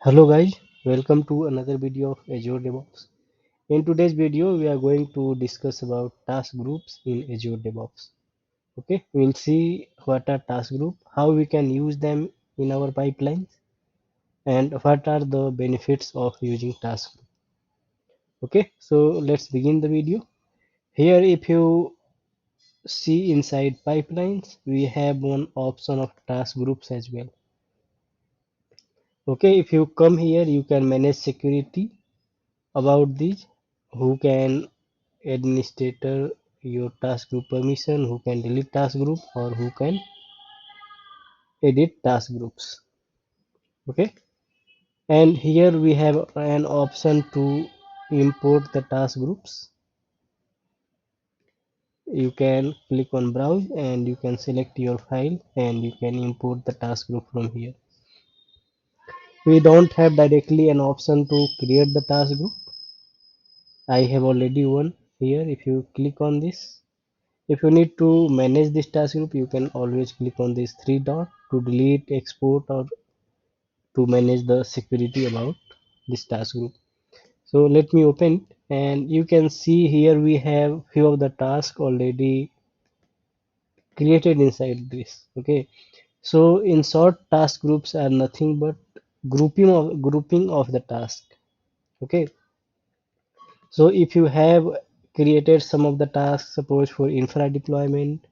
Hello guys, welcome to another video of Azure DevOps. In today's video, we are going to discuss about task groups in Azure DevOps. Okay, we'll see what are task group, how we can use them in our pipelines, and what are the benefits of using task group. Okay, so let's begin the video. Here, if you see inside pipelines, we have one option of task groups as well. Okay, if you come here, you can manage security about these, who can administrator your task group permission, who can delete task group, or who can edit task groups. Okay, and here we have an option to import the task groups. You can click on browse and you can select your file and you can import the task group from here. We don't have directly an option to create the task group. I have already one here. If you click on this, if you need to manage this task group, you can always click on this three dot to delete, export, or to manage the security about this task group. So let me open it, and you can see here we have few of the tasks already created inside this. Okay, so in short, task groups are nothing but grouping of the task. Okay, so if you have created some of the tasks, suppose for infra deployment,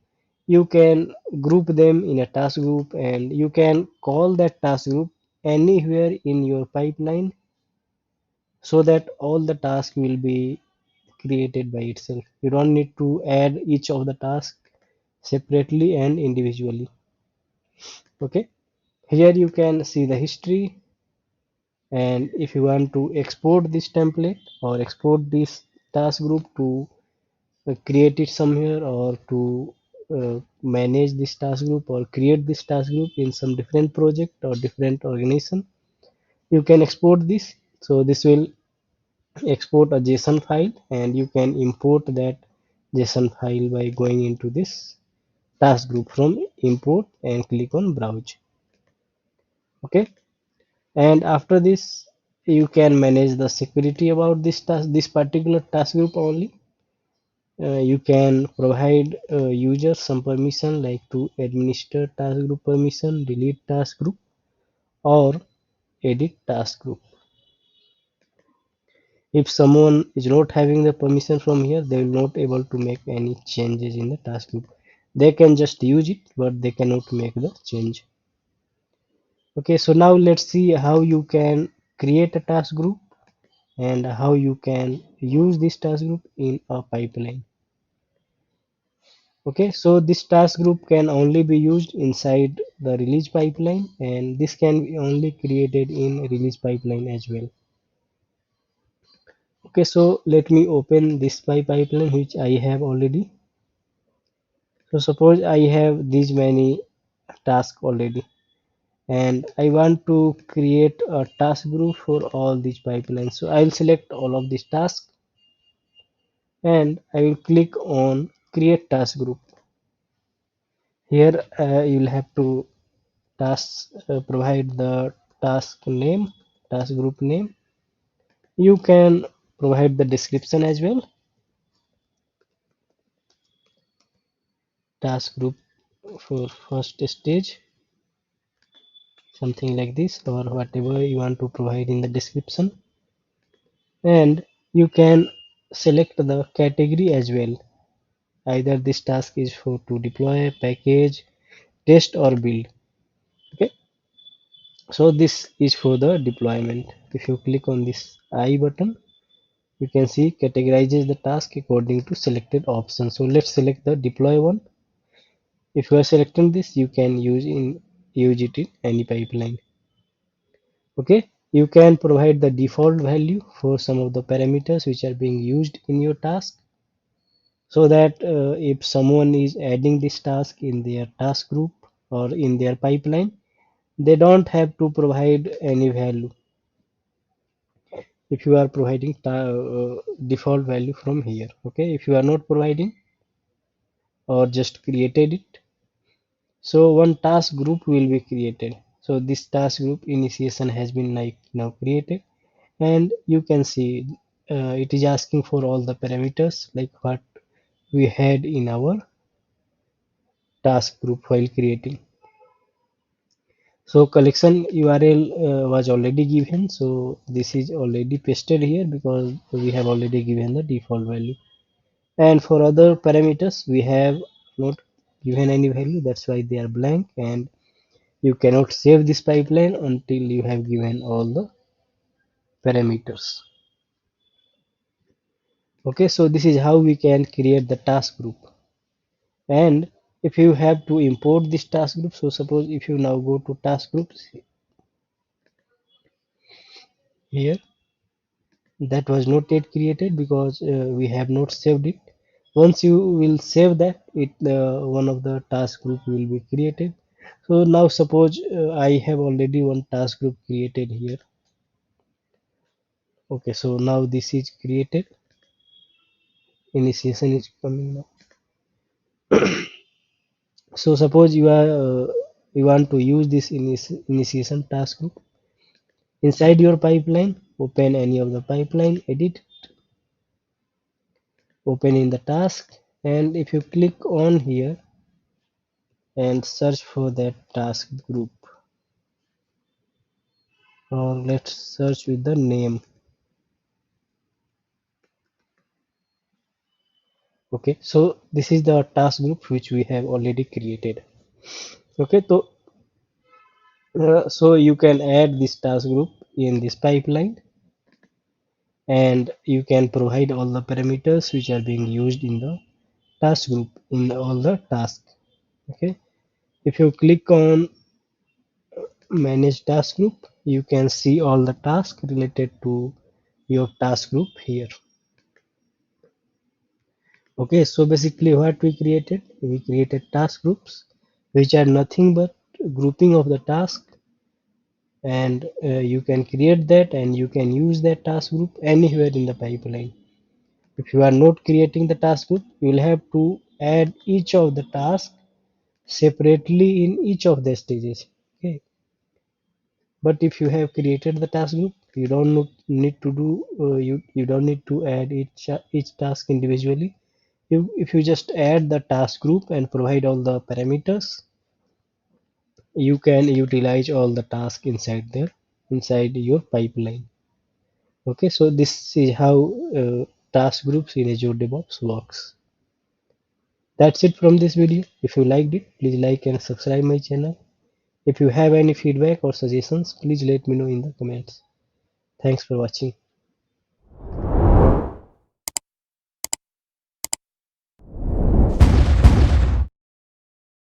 you can group them in a task group and you can call that task group anywhere in your pipeline so that all the tasks will be created by itself. You don't need to add each of the tasks separately and individually. Okay, here you can see the history, and if you want to export this template or export this task group to create it somewhere, or to manage this task group or create this task group in some different project or different organization, you can export this. So this will export a JSON file and you can import that JSON file by going into this task group from import and click on browse. Okay, and after this you can manage the security about this particular task group only. You can provide users some permission like to administer task group permission, delete task group, or edit task group. If someone is not having the permission from here, they will not able to make any changes in the task group. They can just use it, but they cannot make the change. Okay, so now let's see how you can create a task group and how you can use this task group in a pipeline. Okay, so this task group can only be used inside the release pipeline, and this can be only created in release pipeline as well. Okay, so let me open this pipeline which I have already. So suppose I have these many tasks already, and I want to create a task group for all these pipelines. So I will select all of these tasks and I will click on create task group. Here you will have to provide the task group name. You can provide the description as well. Task group for first stage, something like this, or whatever you want to provide in the description. And you can select the category as well. Either this task is for to deploy, package, test, or build. Okay, so this is for the deployment. If you click on this I button, you can see categorizes the task according to selected option. So let's select the deploy one. If you are selecting this, you can use it in any pipeline. Okay, you can provide the default value for some of the parameters which are being used in your task, so that if someone is adding this task in their task group or in their pipeline, they don't have to provide any value if you are providing default value from here. Okay, if you are not providing or just created it, so one task group will be created. So this task group initiation has been like now created, and you can see it is asking for all the parameters like what we had in our task group while creating. So collection URL was already given, so this is already pasted here because we have already given the default value. And for other parameters, we have not given any value, that's why they are blank, and you cannot save this pipeline until you have given all the parameters. Okay, so this is how we can create the task group. And if you have to import this task group, so suppose if you now go to task groups here, that was not yet created because we have not saved it. Once you will save that, it one of the task group will be created. So now suppose I have already one task group created here. Okay, so now this is created. Initiation is coming now. So suppose you want to use this initiation task group inside your pipeline. Open any of the pipeline, edit, open in the task, and if you click on here and search for that task group, or let's search with the name. Okay, so this is the task group which we have already created. Okay, so you can add this task group in this pipeline, and you can provide all the parameters which are being used in the task group in all the tasks. Okay, if you click on manage task group, you can see all the tasks related to your task group here. Okay, so basically what we created task groups which are nothing but grouping of the task, and you can create that and you can use that task group anywhere in the pipeline. If you are not creating the task group, you will have to add each of the tasks separately in each of the stages. Okay, but if you have created the task group, you don't need to do you don't need to add each task individually. If you just add the task group and provide all the parameters, you can utilize all the tasks inside there, inside your pipeline. Okay, so this is how task groups in Azure DevOps works. That's it from this video. If you liked it, please like and subscribe my channel. If you have any feedback or suggestions, please let me know in the comments. Thanks for watching.